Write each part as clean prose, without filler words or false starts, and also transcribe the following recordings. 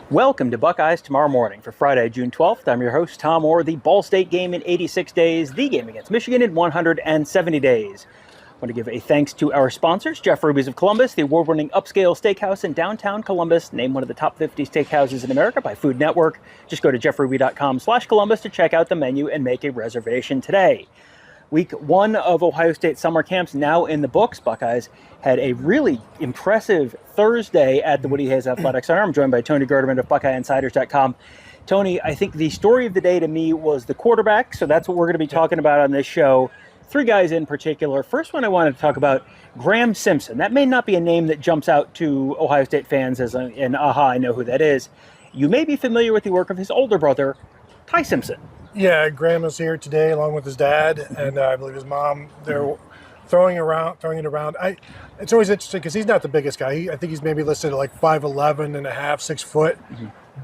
Welcome to Buckeyes Tomorrow Morning for Friday, June 12th. I'm your host, Tom Orr. The Ball State game in 86 days, the game against Michigan in 170 days. I want to give a thanks to our sponsors, Jeff Ruby's of Columbus, the award-winning upscale steakhouse in downtown Columbus, named one of the top 50 steakhouses in America by Food Network. Just go to jeffruby.com/Columbus to check out the menu and make a reservation today. Week one of Ohio State summer camps now in the books. Buckeyes had a really impressive Thursday at the Woody Hayes Athletic Center. I'm joined by Tony Gerdeman of BuckeyeInsiders.com. Tony, I think the story of the day to me was the quarterback, so that's what we're going to be talking about on this show. Three guys in particular. First one I wanted to talk about, Graham Simpson. That may not be a name that jumps out to Ohio State fans as an aha, I know who that is. You may be familiar with the work of his older brother, Ty Simpson. Yeah, Graham is here today along with his dad and I believe his mom. They're throwing it around. It's always interesting because he's not the biggest guy. I think he's maybe listed at like 5'11 and a half, 6 foot,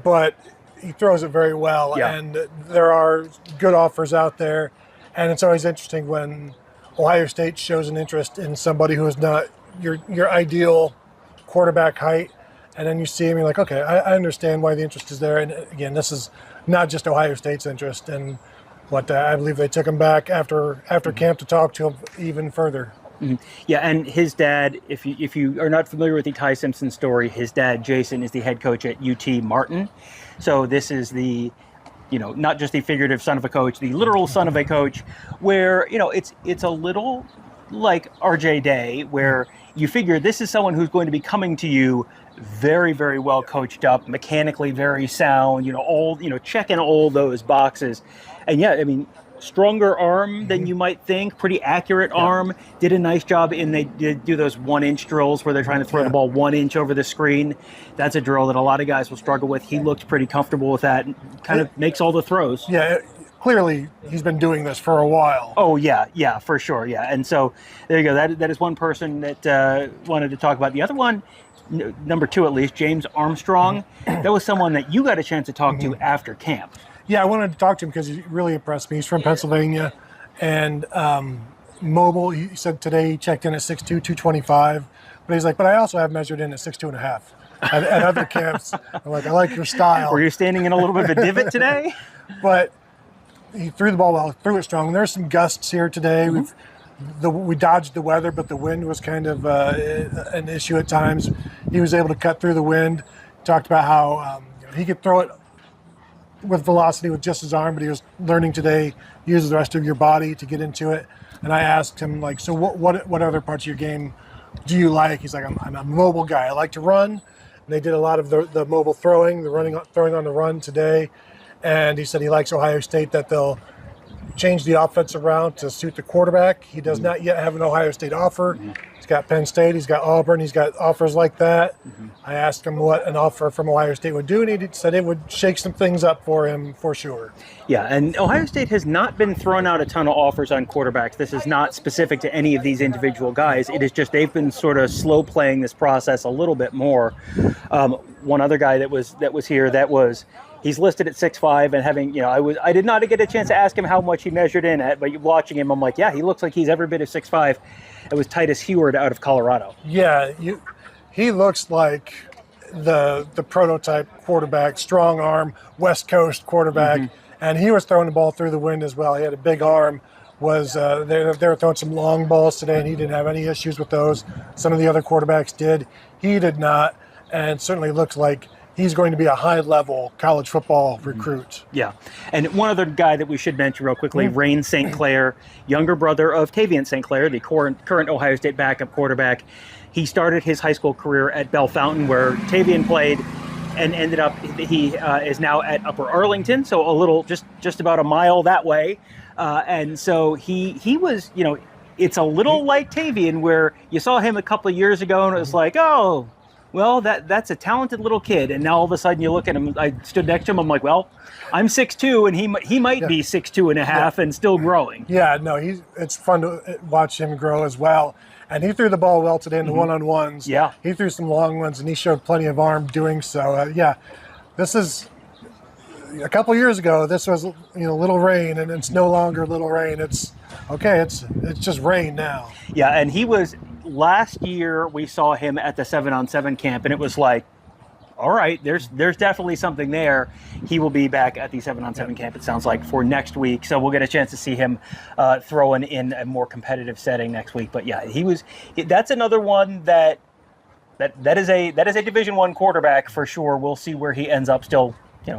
but he throws it very well. Yeah. And there are good offers out there. And it's always interesting when Ohio State shows an interest in somebody who is not your ideal quarterback height. And then you see him, you're like, okay, I understand why the interest is there. And again, this is not just Ohio State's interest. And I believe they took him back after camp to talk to him even further. Yeah, and his dad, if you are not familiar with the Ty Simpson story, his dad, Jason, is the head coach at UT Martin. So this is the, not just the figurative son of a coach, the literal son of a coach, where, it's a little like RJ Day, where you figure this is someone who's going to be coming to you very, very well coached up, mechanically very sound, checking all those boxes. And yeah, I mean, stronger arm than you might think, pretty accurate arm, did a nice job they did do those 1-inch drills where they're trying to throw the ball 1 inch over the screen. That's a drill that a lot of guys will struggle with. He looked pretty comfortable with that and kind of makes all the throws. Yeah, clearly he's been doing this for a while. Oh, yeah, for sure, yeah. And so there you go. That is one person that wanted to talk about. The other one, number two at least, James Armstrong. That was someone that you got a chance to talk to after camp. Yeah, I wanted to talk to him because he really impressed me. He's from Pennsylvania and mobile. He said today he checked in at 6'2", 225. But he's like, but I also have measured in at 6'2 and a half at other camps. I'm like, I like your style. Were you standing in a little bit of a divot today? But he threw the ball well, threw it strong. There's some gusts here today. We dodged the weather, but the wind was kind of an issue at times. He was able to cut through the wind. Talked about how he could throw it with velocity with just his arm, but he was learning today, use the rest of your body to get into it. And I asked him, like, so what other parts of your game do you like? He's like, I'm a mobile guy. I like to run. And they did a lot of the mobile throwing, throwing on the run today. And he said he likes Ohio State, that they'll change the offense around to suit the quarterback. He does not yet have an Ohio State offer. He's got Penn State, he's got Auburn, he's got offers like that. I asked him what an offer from Ohio State would do, and he said it would shake some things up for him for sure. Yeah, and Ohio State has not been throwing out a ton of offers on quarterbacks. This is not specific to any of these individual guys. It is just they've been sort of slow playing this process a little bit more. One other guy that was here, he's listed at 6'5", and having, I did not get a chance to ask him how much he measured in at, but watching him, I'm like, yeah, he looks like he's every bit of 6'5". It was Titus Huard out of Colorado. Yeah, he looks like the prototype quarterback, strong arm, West Coast quarterback, and he was throwing the ball through the wind as well. He had a big arm. They were throwing some long balls today, and he didn't have any issues with those. Some of the other quarterbacks did. He did not, and certainly looks like he's going to be a high-level college football recruit. Yeah. And one other guy that we should mention real quickly, Rain St. Clair, younger brother of Tavien St. Clair, the current Ohio State backup quarterback. He started his high school career at Bell Fountain, where Tavien played, and ended up, he is now at Upper Arlington, so a little, just about a mile that way. And so he was, it's a little like Tavien, where you saw him a couple of years ago, and it was like, oh, well, that's a talented little kid. And now all of a sudden you look at him, I stood next to him, I'm like, well, I'm 6'2", and he might be 6'2 and a half and still growing. Yeah, no, it's fun to watch him grow as well. And he threw the ball well today in the one-on-ones. Yeah. He threw some long ones, and he showed plenty of arm doing so. This is a couple years ago, this was Little Rain, and it's no longer Little Rain. It's just Rain now. Yeah, and he was last year. We saw him at the 7-on-7 camp, and it was like, all right, there's definitely something there. He will be back at the 7-on-7 camp, it sounds like, for next week. So we'll get a chance to see him throwing in a more competitive setting next week. But yeah, that's another one that is a Division I quarterback for sure. We'll see where he ends up still.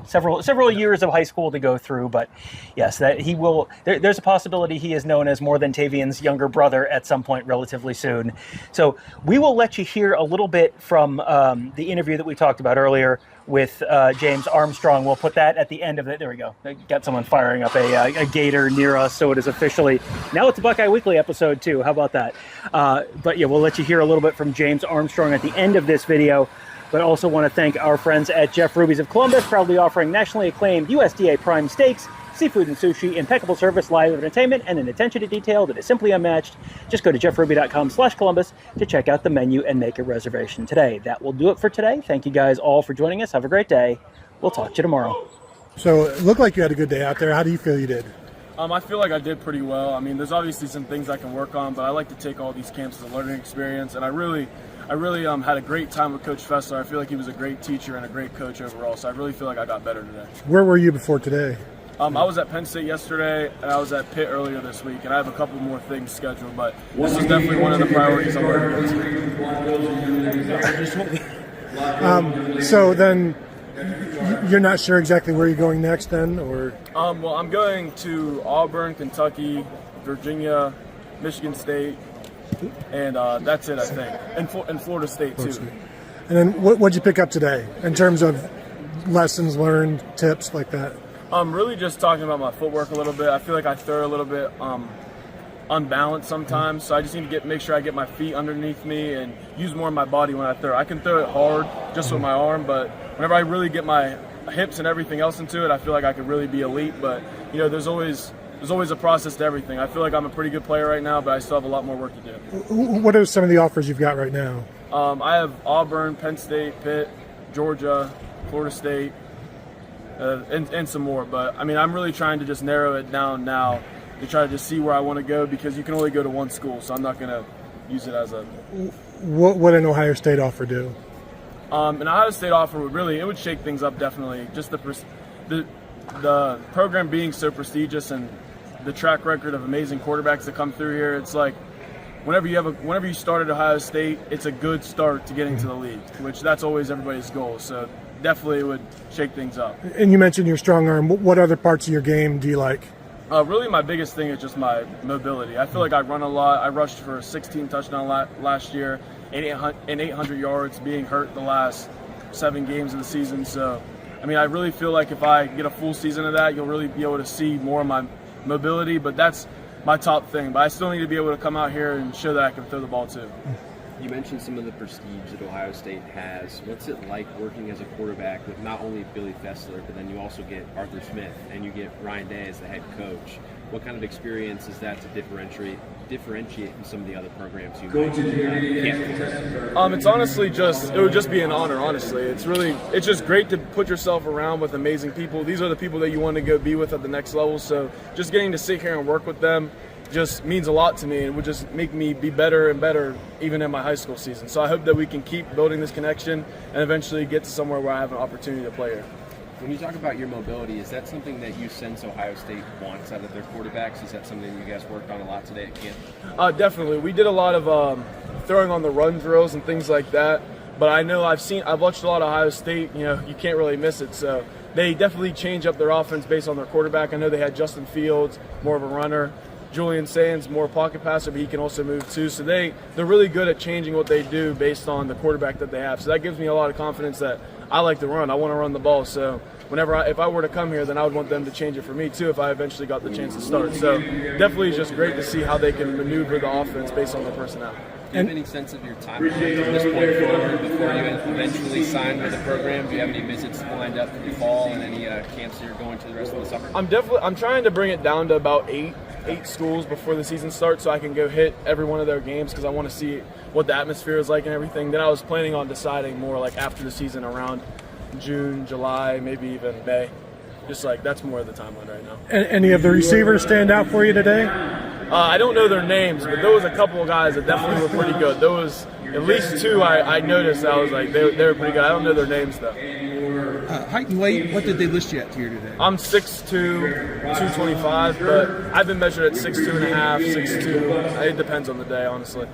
Several years of high school to go through, but yes, that he will. There's a possibility he is known as more than Tavien's younger brother at some point relatively soon. So we will let you hear a little bit from the interview that we talked about earlier with James Armstrong. We'll put that at the end of it. There we go. Got someone firing up a gator near us, so it is officially now it's a Buckeye Weekly episode too. How about that? But yeah, we'll let you hear a little bit from James Armstrong at the end of this video. But also want to thank our friends at Jeff Ruby's of Columbus, proudly offering nationally acclaimed USDA prime steaks, seafood and sushi, impeccable service, live entertainment, and an attention to detail that is simply unmatched. Just go to jeffruby.com/Columbus to check out the menu and make a reservation today. That will do it for today. Thank you guys all for joining us. Have a great day. We'll talk to you tomorrow. So it looked like you had a good day out there. How do you feel you did? I feel like I did pretty well. I mean, there's obviously some things I can work on, but I like to take all these camps as a learning experience, and I really had a great time with Coach Fessler. I feel like he was a great teacher and a great coach overall, so I really feel like I got better today. Where were you before today? I was at Penn State yesterday, and I was at Pitt earlier this week, and I have a couple more things scheduled, but this is definitely one of the priorities I'm working on. So then you're not sure exactly where you're going next then, or? Well, I'm going to Auburn, Kentucky, Virginia, Michigan State, and that's it, I think. And Florida State, too. And then what'd you pick up today in terms of lessons learned, tips like that? Really just talking about my footwork a little bit. I feel like I throw a little bit unbalanced sometimes, so I just need to make sure I get my feet underneath me and use more of my body when I throw. I can throw it hard just with my arm, but whenever I really get my hips and everything else into it, I feel like I could really be elite. But, there's always a process to everything. I feel like I'm a pretty good player right now, but I still have a lot more work to do. What are some of the offers you've got right now? I have Auburn, Penn State, Pitt, Georgia, Florida State, and some more. But, I'm really trying to just narrow it down now to try to just see where I want to go, because you can only go to one school, so I'm not going to use it as a... What would an Ohio State offer do? An Ohio State offer would shake things up definitely. Just the program being so prestigious and the track record of amazing quarterbacks that come through here, it's like whenever you start at Ohio State, it's a good start to getting to the league, which that's always everybody's goal. So definitely it would shake things up. And you mentioned your strong arm. What other parts of your game do you like? Really my biggest thing is just my mobility. I feel like I run a lot. I rushed for 16 touchdowns last year and 800 yards, being hurt the last 7 games of the season. So, I really feel like if I get a full season of that, you'll really be able to see more of my mobility, but that's my top thing. But I still need to be able to come out here and show that I can throw the ball too. You mentioned some of the prestige that Ohio State has. What's it like working as a quarterback with not only Billy Fessler, but then you also get Arthur Smith and you get Ryan Day as the head coach? What kind of experience is that to differentiate from some of the other programs you might It's honestly it would just be an honor, honestly. It's just great to put yourself around with amazing people. These are the people that you want to go be with at the next level, so just getting to sit here and work with them just means a lot to me. It would just make me be better and better even in my high school season. So I hope that we can keep building this connection and eventually get to somewhere where I have an opportunity to play here. When you talk about your mobility, is that something that you sense Ohio State wants out of their quarterbacks? Is that something you guys worked on a lot today at camp? Definitely. We did a lot of throwing on the run drills and things like that. But I know I've watched a lot of Ohio State. You can't really miss it. So they definitely change up their offense based on their quarterback. I know they had Justin Fields, more of a runner. Julian Sands, more pocket passer, but he can also move too. So they're really good at changing what they do based on the quarterback that they have. So that gives me a lot of confidence that I like to run. I want to run the ball. So if I were to come here, then I would want them to change it for me too if I eventually got the chance to start. So definitely it's just great to see how they can maneuver the offense based on their personnel. Do you have any sense of your timeline from this point forward before you eventually sign with the program? Do you have any visits lined up for the fall and any camps that you're going to the rest of the summer? I'm trying to bring it down to about eight schools before the season starts so I can go hit every one of their games because I want to see what the atmosphere is like and everything. Then I was planning on deciding more like after the season around June, July, maybe even May. Just like that's more of the timeline right now. Any of the receivers stand out for you today? I don't know their names, but there was a couple of guys that definitely were pretty good. There was at least 2 I noticed. I was like, they were pretty good. I don't know their names, though. Height and weight, what did they list you at here today? I'm 6'2", 225, but I've been measured at 6'2.5", 6'2". It depends on the day, honestly.